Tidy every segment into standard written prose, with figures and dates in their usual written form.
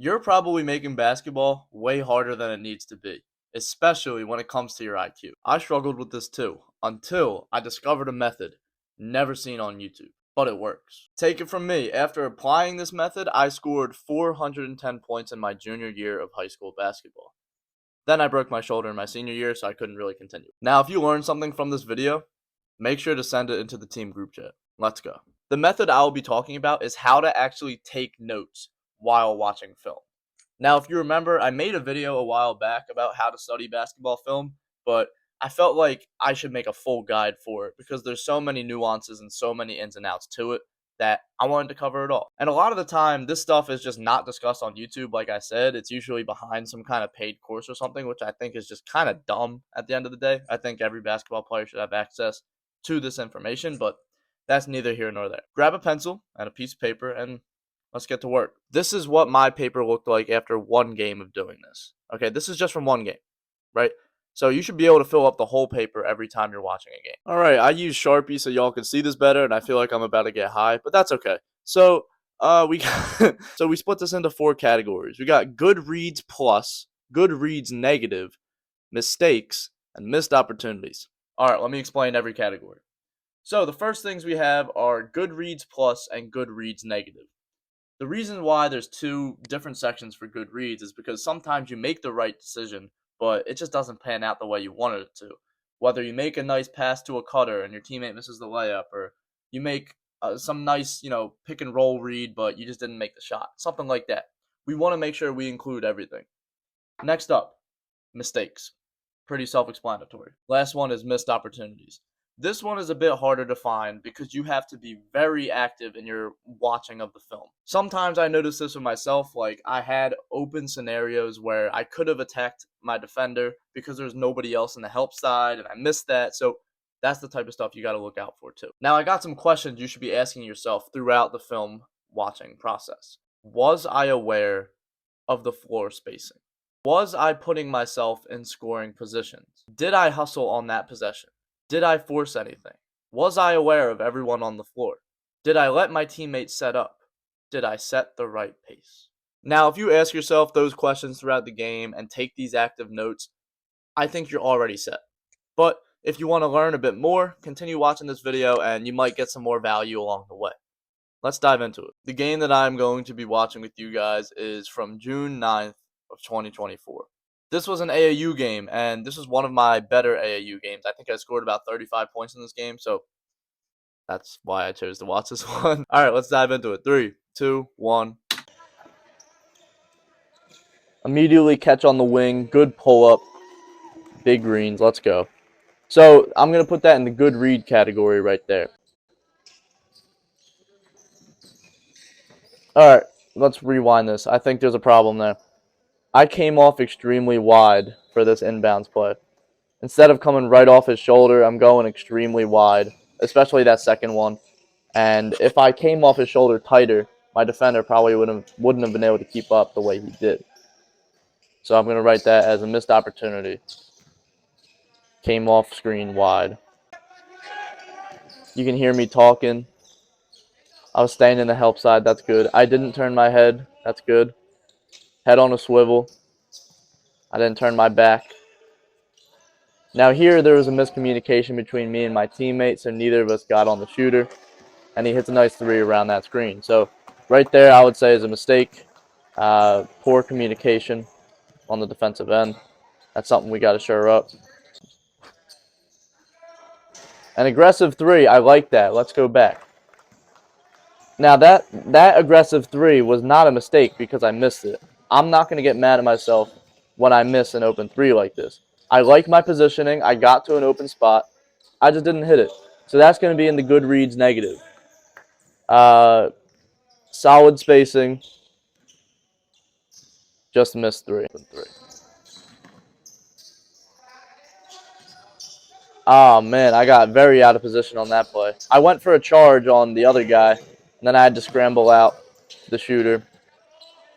You're probably making basketball way harder than it needs to be, especially when it comes to your IQ. I struggled with this too, until I discovered a method never seen on YouTube, but it works. Take it from me, after applying this method, I scored 410 points in my junior year of high school basketball. Then I broke my shoulder in my senior year, so I couldn't really continue. Now, if you learned something from this video, make sure to send it into the team group chat. Let's go. The method I will be talking about is how to actually take notes while watching film. Now, if you remember, I made a video a while back about how to study basketball film, but I felt like I should make a full guide for it because there's so many nuances and so many ins and outs to it that I wanted to cover it all. And a lot of the time, this stuff is just not discussed on YouTube. Like I said, it's usually behind some kind of paid course or something, which I think is just kind of dumb at the end of the day. I think every basketball player should have access to this information, but that's neither here nor there. Grab a pencil and a piece of paper and let's get to work. This is what my paper looked like after one game of doing this. Okay, this is just from one game, right? So you should be able to fill up the whole paper every time you're watching a game. All right, I use Sharpie so y'all can see this better, and I feel like I'm about to get high, but that's okay. So we so we split this into 4 categories. We got good reads plus, good reads negative, mistakes, and missed opportunities. All right, let me explain every category. So the first things we have are good reads plus and good reads negative. The reason why there's 2 different sections for good reads is because sometimes you make the right decision, but it just doesn't pan out the way you wanted it to. Whether you make a nice pass to a cutter and your teammate misses the layup, or you make some nice, pick and roll read, but you just didn't make the shot. Something like that. We want to make sure we include everything. Next up, mistakes. Pretty self-explanatory. Last one is missed opportunities. This one is a bit harder to find because you have to be very active in your watching of the film. Sometimes I notice this with myself, like I had open scenarios where I could have attacked my defender because there's nobody else in the help side and I missed that. So that's the type of stuff you got to look out for too. Now I got some questions you should be asking yourself throughout the film watching process. Was I aware of the floor spacing? Was I putting myself in scoring positions? Did I hustle on that possession? Did I force anything? Was I aware of everyone on the floor? Did I let my teammates set up? Did I set the right pace? Now, if you ask yourself those questions throughout the game and take these active notes, I think you're already set. But if you want to learn a bit more, continue watching this video and you might get some more value along the way. Let's dive into it. The game that I'm going to be watching with you guys is from June 9th of 2024. This was an AAU game, and this was one of my better AAU games. I think I scored about 35 points in this game, so that's why I chose to watch this one. All right, let's dive into it. 3, 2, 1. Immediately catch on the wing. Good pull-up. Big greens. Let's go. So I'm going to put that in the good read category right there. All right, let's rewind this. I think there's a problem there. I came off extremely wide for this inbounds play. Instead of coming right off his shoulder, I'm going extremely wide, especially that second one. And if I came off his shoulder tighter, my defender probably wouldn't have been able to keep up the way he did. So I'm going to write that as a missed opportunity. Came off screen wide. You can hear me talking. I was staying in the help side. That's good. I didn't turn my head. That's good. Head on a swivel. I didn't turn my back. Now here there was a miscommunication between me and my teammate, so neither of us got on the shooter. And he hits a nice 3 around that screen. So right there I would say is a mistake. Poor communication on the defensive end. That's something we got to shore up. An aggressive 3, I like that. Let's go back. Now that aggressive 3 was not a mistake because I missed it. I'm not going to get mad at myself when I miss an open 3 like this. I like my positioning. I got to an open spot. I just didn't hit it. So that's going to be in the good reads negative. Solid spacing. Just missed 3. Oh, man, I got very out of position on that play. I went for a charge on the other guy, and then I had to scramble out to the shooter.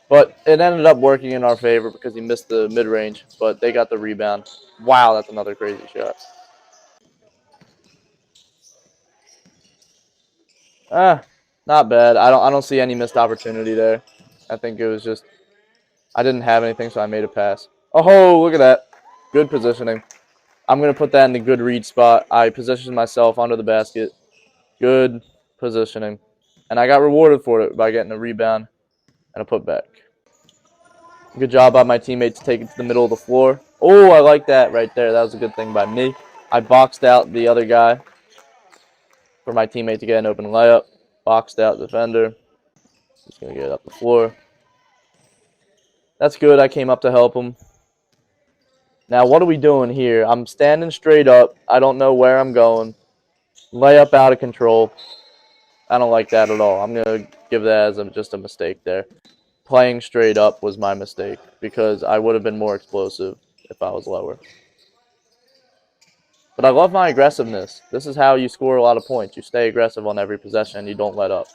But it ended up working in our favor because he missed the mid-range, but they got the rebound. Wow, that's another crazy shot. Not bad. I don't see any missed opportunity there. I think it was just I didn't have anything, so I made a pass. Oh, look at that. Good positioning. I'm going to put that in the good read spot. I positioned myself under the basket. Good positioning. And I got rewarded for it by getting a rebound and a putback. Good job by my teammate to take it to the middle of the floor. Oh, I like that right there. That was a good thing by me. I boxed out the other guy for my teammate to get an open layup. Boxed out defender. He's going to get it up the floor. That's good. I came up to help him. Now, what are we doing here? I'm standing straight up. I don't know where I'm going. Layup out of control. I don't like that at all. I'm going to give that as just a mistake there. Playing straight up was my mistake because I would have been more explosive if I was lower. But I love my aggressiveness. This is how you score a lot of points. You stay aggressive on every possession. You don't let up.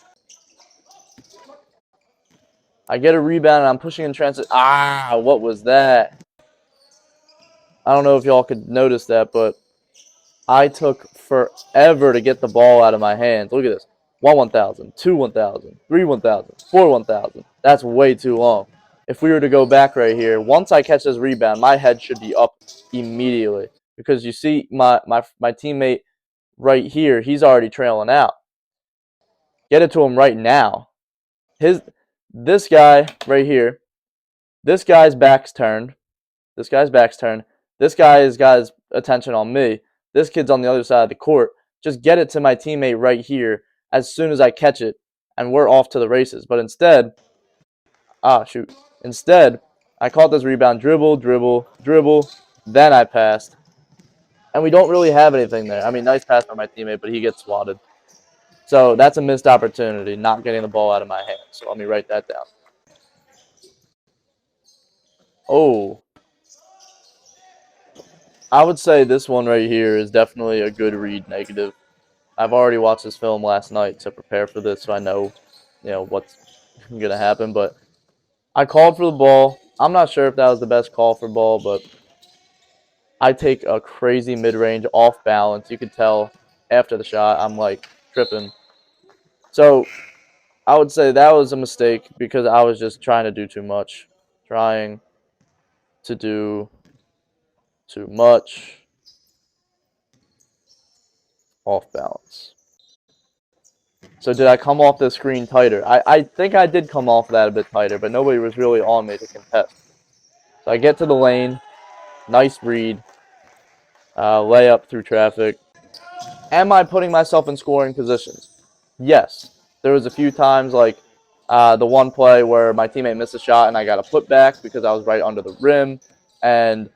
I get a rebound and I'm pushing in transit. Ah, what was that? I don't know if y'all could notice that, but I took forever to get the ball out of my hands. Look at this. 1,000, 1,000, 1,000, 1,000. That's way too long. If we were to go back right here, once I catch this rebound, my head should be up immediately. Because you see my teammate right here, he's already trailing out. Get it to him right now. This guy right here, this guy's back's turned. This guy's back's turned. This guy has got his attention on me. This kid's on the other side of the court. Just get it to my teammate right here as soon as I catch it, and we're off to the races. But instead, Instead, I caught this rebound, dribble, dribble, dribble, then I passed. And we don't really have anything there. I mean, nice pass by my teammate, but he gets swatted. So that's a missed opportunity, not getting the ball out of my hands. So let me write that down. Oh, I would say this one right here is definitely a good read negative. I've already watched this film last night to prepare for this, so I know, what's going to happen. But I called for the ball. I'm not sure if that was the best call for ball, but I take a crazy mid-range off balance. You could tell after the shot, I'm like tripping. So I would say that was a mistake because I was just trying to do too much. Trying to do too much off balance. So did I come off the screen tighter? I think I did come off that a bit tighter, but nobody was really on me to contest. So I get to the lane. Nice read. Layup through traffic. Am I putting myself in scoring positions? Yes. There was a few times like the one play where my teammate missed a shot and I got a putback because I was right under the rim. And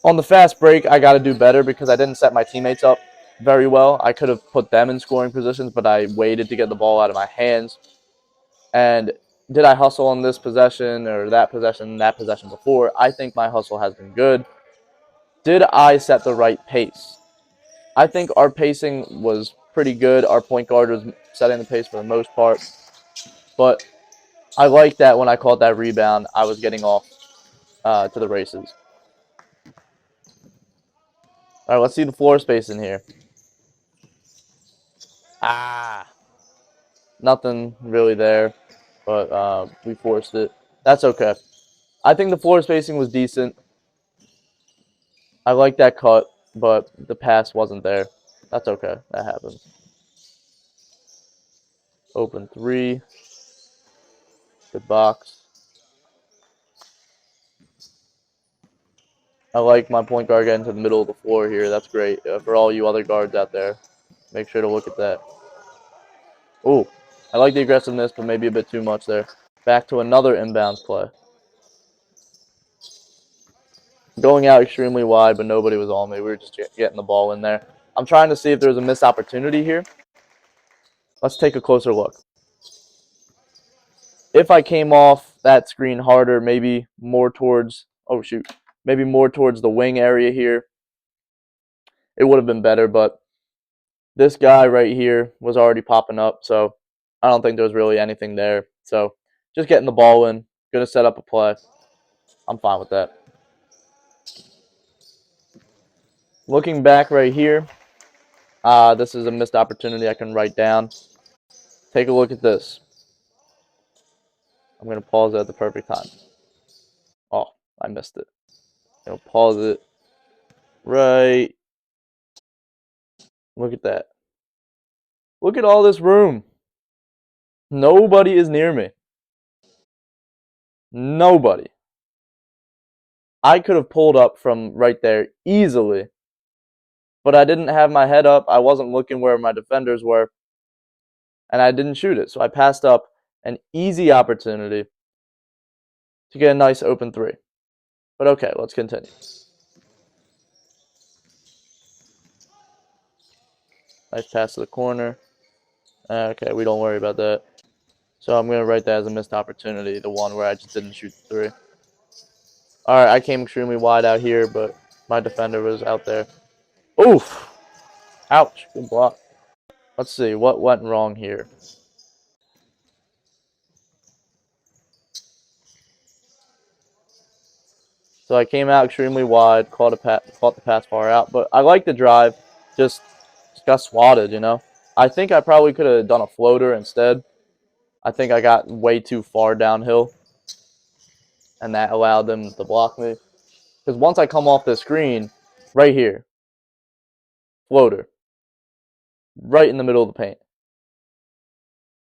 on the fast break, I got to do better because I didn't set my teammates up very well. I could have put them in scoring positions, but I waited to get the ball out of my hands. And did I hustle on this possession or that possession before? I think my hustle has been good. Did I set the right pace? I think our pacing was pretty good. Our point guard was setting the pace for the most part. But I like that when I caught that rebound, I was getting off to the races. All right, let's see the floor space in here. Nothing really there, but we forced it. That's okay. I think the floor spacing was decent. I like that cut, but the pass wasn't there. That's okay. That happens. Open three. Good box. I like my point guard getting to the middle of the floor here. That's great. For all you other guards out there, make sure to look at that. Oh, I like the aggressiveness, but maybe a bit too much there. Back to another inbounds play. Going out extremely wide, but nobody was on me. We were just getting the ball in there. I'm trying to see if there's a missed opportunity here. Let's take a closer look. If I came off that screen harder, maybe more towards, maybe more towards the wing area here, it would have been better, but this guy right here was already popping up, so I don't think there was really anything there. So just getting the ball in, going to set up a play. I'm fine with that. Looking back right here, this is a missed opportunity I can write down. Take a look at this. I'm going to pause it at the perfect time. I missed it. Pause it. Right. Look at that. Look at all this room. Nobody is near me. Nobody. I could have pulled up from right there easily, but I didn't have my head up. I wasn't looking where my defenders were, and I didn't shoot it. So I passed up an easy opportunity to get a nice open three. But okay, let's continue. Nice pass to the corner. Okay, we don't worry about that. So I'm going to write that as a missed opportunity, the one where I just didn't shoot the three. All right, I came extremely wide out here, but my defender was out there. Oof! Ouch, good block. Let's see, what went wrong here? So I came out extremely wide, caught the pass far out, but I like the drive, just got swatted, I think I probably could have done a floater instead. I think I got way too far downhill, and that allowed them to block me. Because once I come off the screen, right here, floater, right in the middle of the paint.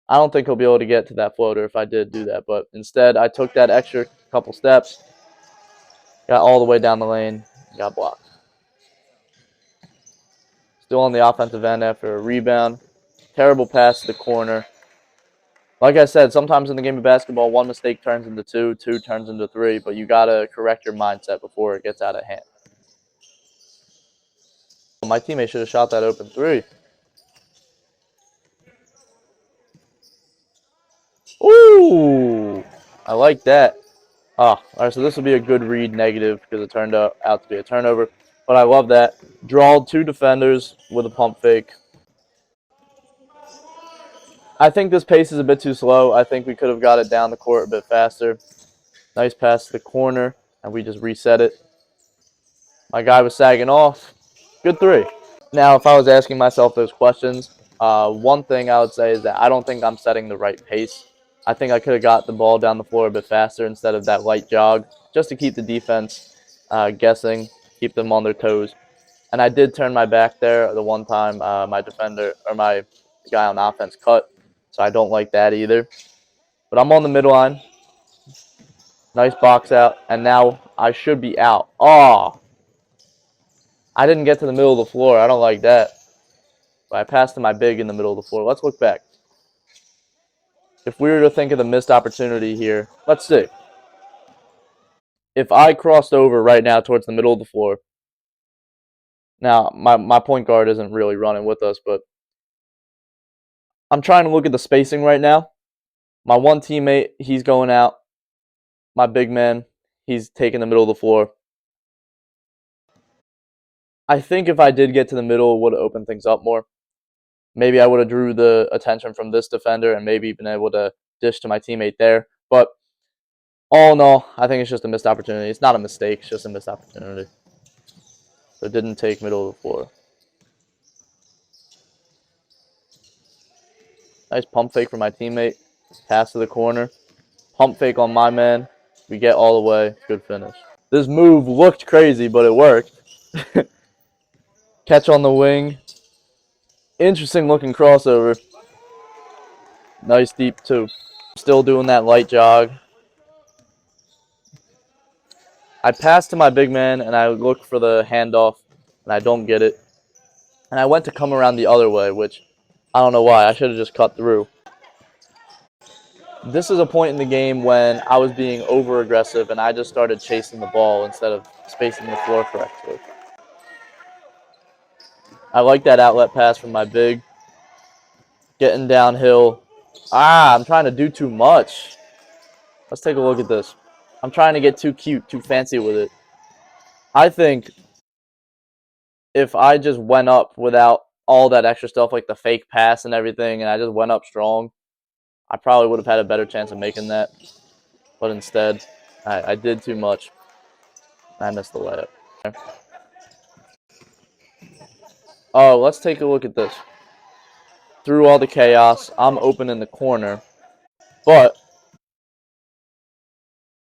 I don't think he'll be able to get to that floater if I did do that, but instead I took that extra couple steps, got all the way down the lane, got blocked. Still on the offensive end after a rebound. Terrible pass to the corner. Like I said, sometimes in the game of basketball, one mistake turns into two, two turns into three, but you got to correct your mindset before it gets out of hand. My teammate should have shot that open three. Ooh, I like that. All right, so this will be a good read negative because it turned out to be a turnover. But I love that. Drawed two defenders with a pump fake. I think this pace is a bit too slow. I think we could have got it down the court a bit faster. Nice pass to the corner, and we just reset it. My guy was sagging off. Good three. Now, if I was asking myself those questions, one thing I would say is that I don't think I'm setting the right pace. I think I could have got the ball down the floor a bit faster instead of that light jog, just to keep the defense guessing, keep them on their toes. And I did turn my back there the one time my defender or my guy on offense cut, so I don't like that either. But I'm on the middle line. Nice box out, and now I should be out. Oh, I didn't get to the middle of the floor. I don't like that. But I passed to my big in the middle of the floor. Let's look back. If we were to think of the missed opportunity here, let's see. If I crossed over right now towards the middle of the floor, now my point guard isn't really running with us, but I'm trying to look at the spacing right now. My one teammate, he's going out. My big man, he's taking the middle of the floor. I think if I did get to the middle, it would have opened things up more. Maybe I would have drew the attention from this defender and maybe been able to dish to my teammate there. But all in all, I think it's just a missed opportunity. It's not a mistake. It's just a missed opportunity. So it didn't take middle of the floor. Nice pump fake from my teammate. Pass to the corner. Pump fake on my man. We get all the way. Good finish. This move looked crazy, but it worked. Catch on the wing. Interesting looking crossover. Nice deep too. Still doing that light jog. I pass to my big man and I look for the handoff and I don't get it. And I went to come around the other way, which I don't know why. I should have just cut through. This is a point in the game when I was being over aggressive and I just started chasing the ball instead of spacing the floor correctly. I like that outlet pass from my big. Getting downhill. I'm trying to do too much. Let's take a look at this. I'm trying to get too cute, too fancy with it. I think if I just went up without all that extra stuff like the fake pass and everything and I just went up strong, I probably would have had a better chance of making that. But instead, I did too much. I missed the layup. Oh, let's take a look at this. Through all the chaos, I'm open in the corner. But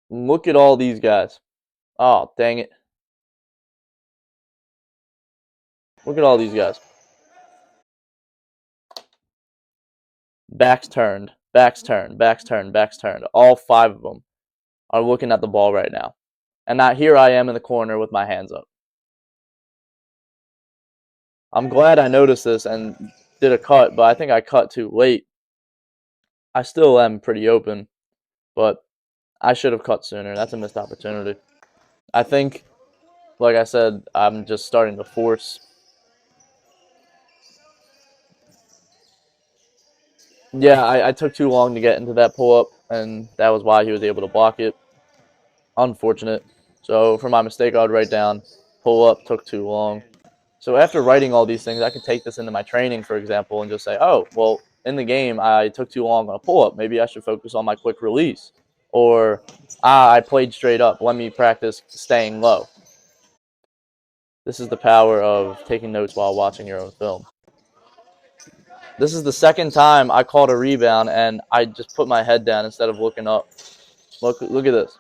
look at all these guys. Oh, dang it. Look at all these guys. Backs turned, backs turned, backs turned, backs turned. All 5 of them are looking at the ball right now. And now here I am in the corner with my hands up. I'm glad I noticed this and did a cut, but I think I cut too late. I still am pretty open, but I should have cut sooner. That's a missed opportunity. I think, like I said, I'm just starting to force. Yeah, I took too long to get into that pull-up, and that was why he was able to block it. Unfortunate. So for my mistake, I would write down pull-up took too long. So after writing all these things, I could take this into my training, for example, and just say, oh, well, in the game, I took too long on a pull-up. Maybe I should focus on my quick release. Or, I played straight up. Let me practice staying low. This is the power of taking notes while watching your own film. This is the second time I called a rebound, and I just put my head down instead of looking up. Look at this.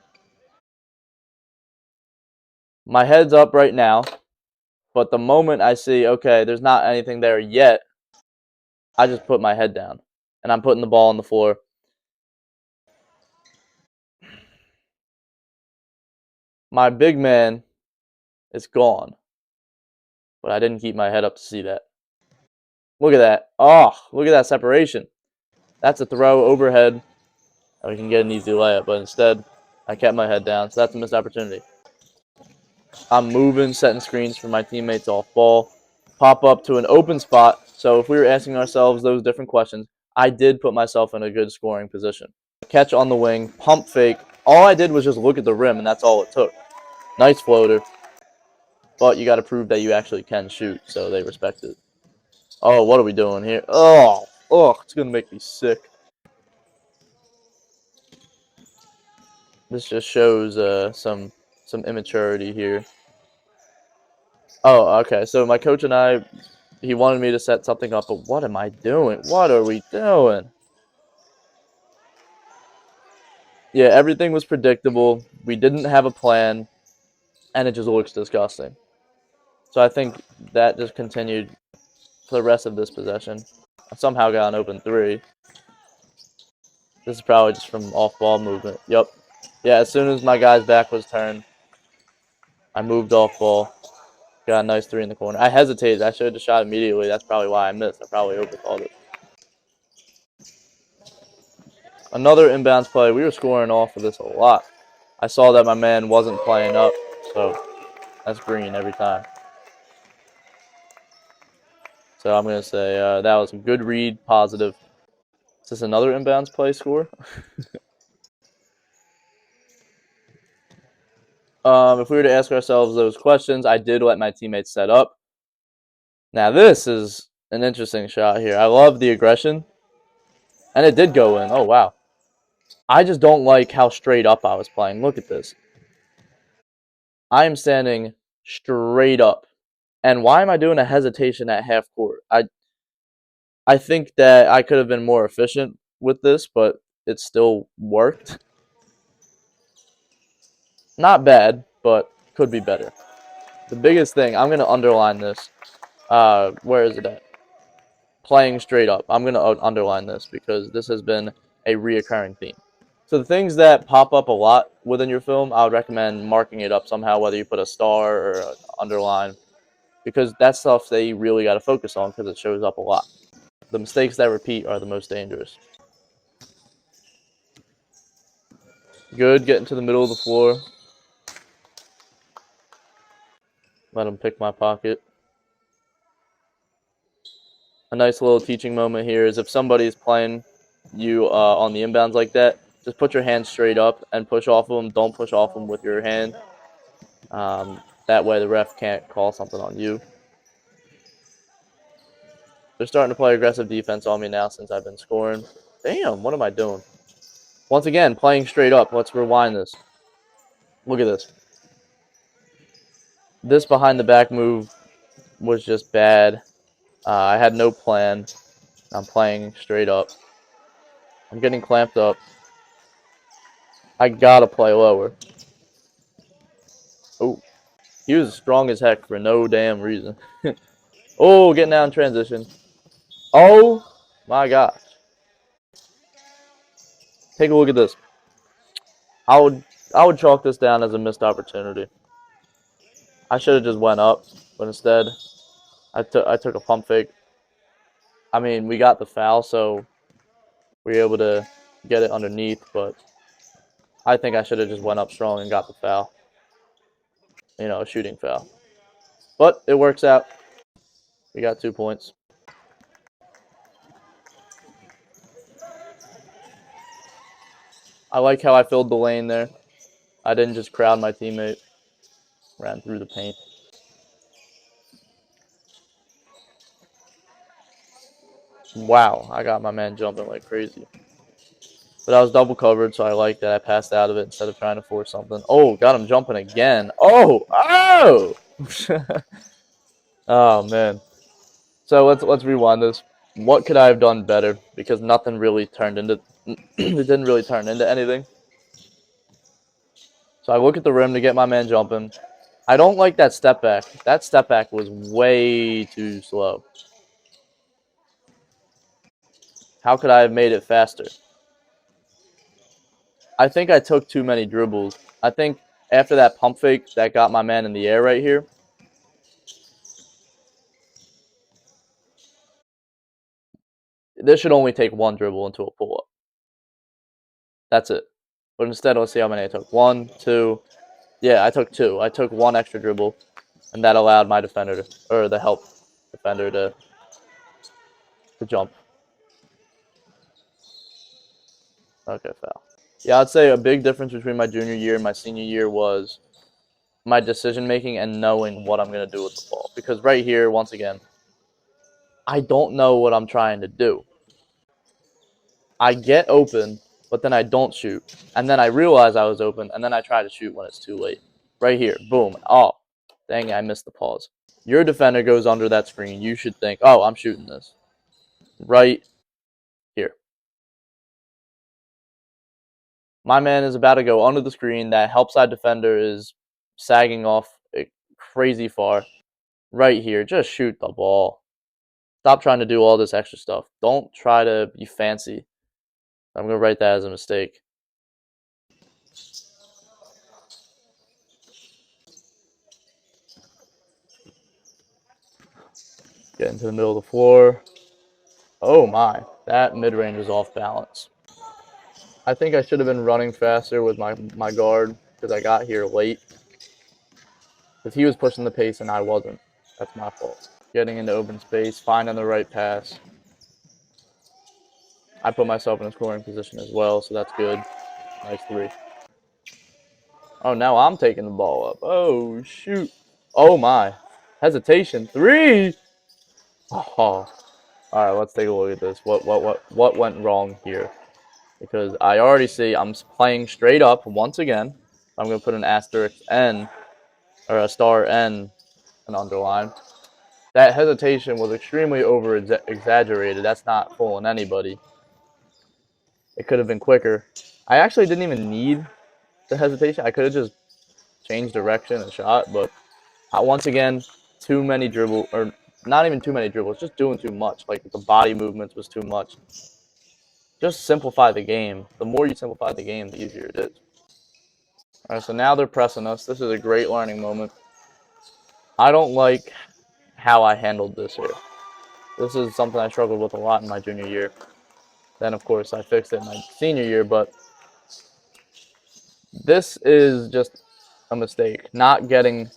My head's up right now, but the moment I see, okay, there's not anything there yet, I just put my head down, and I'm putting the ball on the floor. My big man is gone, but I didn't keep my head up to see that. Look at that. Oh, look at that separation. That's a throw overhead. We can get an easy layup, but instead, I kept my head down, so that's a missed opportunity. I'm moving, setting screens for my teammates off ball. Pop up to an open spot. So if we were asking ourselves those different questions, I did put myself in a good scoring position. Catch on the wing, pump fake. All I did was just look at the rim, and that's all it took. Nice floater. But you got to prove that you actually can shoot, so they respect it. Oh, what are we doing here? Oh, it's going to make me sick. This just shows some immaturity here. Oh, okay. So my coach and I, he wanted me to set something up, but what am I doing? What are we doing? Yeah, everything was predictable. We didn't have a plan, and it just looks disgusting. So I think that just continued for the rest of this possession. I somehow got an open 3. This is probably just from off-ball movement. Yep. Yeah, as soon as my guy's back was turned, I moved off ball. Got a nice 3 in the corner. I hesitated. I should have just shot immediately. That's probably why I missed. I probably overthought it. Another inbounds play. We were scoring off of this a lot. I saw that my man wasn't playing up, so that's green every time. So I'm going to say that was a good read, positive. Is this another inbounds play score? If we were to ask ourselves those questions, I did let my teammates set up. Now this is an interesting shot here. I love the aggression, and it did go in. Oh, wow. I just don't like how straight up I was playing. Look at this. I am standing straight up. And why am I doing a hesitation at half court? I think that I could have been more efficient with this, but it still worked. Not bad, but could be better. The biggest thing, I'm going to underline this. Where is it at? Playing straight up. I'm going to underline this because this has been a reoccurring theme. So the things that pop up a lot within your film, I would recommend marking it up somehow, whether you put a star or an underline, because that's stuff that you really got to focus on because it shows up a lot. The mistakes that repeat are the most dangerous. Good, getting to the middle of the floor. Let him pick my pocket. A nice little teaching moment here is if somebody's playing you on the inbounds like that, just put your hand straight up and push off of them. Don't push off them with your hand. That way the ref can't call something on you. They're starting to play aggressive defense on me now since I've been scoring. Damn, what am I doing? Once again, playing straight up. Let's rewind this. Look at this. This behind the back move was just bad. I had no plan. I'm playing straight up. I'm getting clamped up. I gotta play lower. Oh, he was strong as heck for no damn reason. Oh, getting down transition. Oh my gosh. Take a look at this. I would I would chalk this down as a missed opportunity. I should have just went up, but instead I took a pump fake. I mean, we got the foul, so we were able to get it underneath, but I think I should have just went up strong and got the foul. A shooting foul. But it works out. We got 2 points. I like how I filled the lane there. I didn't just crowd my teammate. Ran through the paint. Wow, I got my man jumping like crazy. But I was double covered, so I like that I passed out of it instead of trying to force something. Oh, got him jumping again. Oh, oh! Oh man. So let's rewind this. What could I have done better? Because nothing really turned into it didn't really turn into anything. So I look at the rim to get my man jumping. I don't like that step back. That step back was way too slow. How could I have made it faster? I think I took too many dribbles. I think after that pump fake that got my man in the air right here, this should only take one dribble into a pull up. That's it. But instead, let's see how many I took. One, two. Yeah, I took two. I took one extra dribble, and that allowed my defender or the help defender to jump. Okay, foul. Yeah, I'd say a big difference between my junior year and my senior year was my decision making and knowing what I'm gonna do with the ball. Because right here, once again, I don't know what I'm trying to do. I get open, but then I don't shoot. And then I realize I was open, and then I try to shoot when it's too late. Right here, boom. Oh, dang it, I missed the pause. Your defender goes under that screen. You should think, oh, I'm shooting this. Right here. My man is about to go under the screen. That help side defender is sagging off crazy far. Right here, just shoot the ball. Stop trying to do all this extra stuff. Don't try to be fancy. I'm going to write that as a mistake. Get into the middle of the floor. Oh my, that mid-range is off balance. I think I should have been running faster with my guard because I got here late. Because he was pushing the pace and I wasn't. That's my fault. Getting into open space, finding the right pass. I put myself in a scoring position as well, so that's good. Nice three. Oh, now I'm taking the ball up. Oh, shoot. Oh, my. Hesitation. Three. Oh. All right, let's take a look at this. What went wrong here? Because I already see I'm playing straight up once again. I'm going to put an asterisk N, or a star N, an underline. That hesitation was extremely over-exaggerated. That's not fooling anybody. It could have been quicker. I actually didn't even need the hesitation. I could have just changed direction and shot, but once again, too many dribbles, or not even too many dribbles, just doing too much. Like the body movements was too much. Just simplify the game. The more you simplify the game, the easier it is. All right, so now they're pressing us. This is a great learning moment. I don't like how I handled this here. This is something I struggled with a lot in my junior year. Then, of course, I fixed it in my senior year, but this is just a mistake. Not giving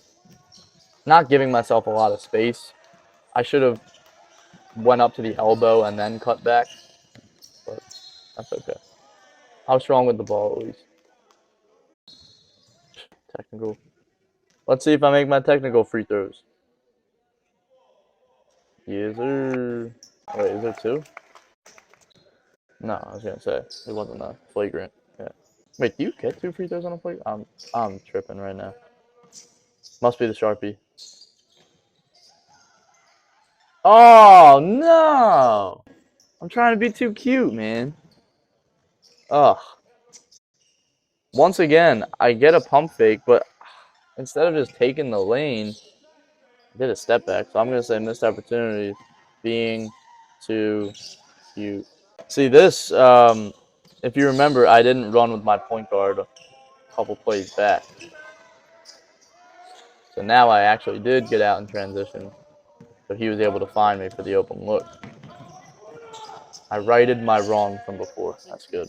myself a lot of space. I should have went up to the elbow and then cut back, but that's okay. I was strong with the ball at least. Technical. Let's see if I make my technical free throws. Yes, sir. Wait, is there two? No, I was gonna say it wasn't a flagrant. Yeah. Wait, do you get two free throws on a flagrant? I'm tripping right now. Must be the Sharpie. Oh no! I'm trying to be too cute, man. Ugh. Once again, I get a pump fake, but instead of just taking the lane, I did a step back. So I'm going to say missed opportunity being to you. See, this, if you remember, I didn't run with my point guard a couple plays back. So now I actually did get out in transition. So he was able to find me for the open look. I righted my wrong from before. That's good.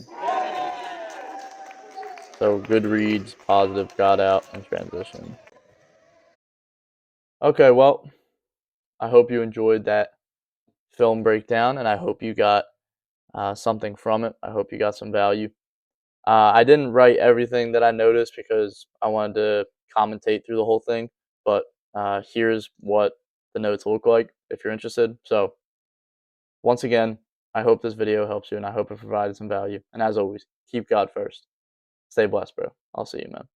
So good reads, positive, got out in transition. Okay, well, I hope you enjoyed that film breakdown, and I hope you got something from it. I hope you got some value. I didn't write everything that I noticed because I wanted to commentate through the whole thing, but here's what the notes look like if you're interested. So, once again, I hope this video helps you, and I hope it provided some value. And as always, keep God first. Stay blessed, bro. I'll see you, man.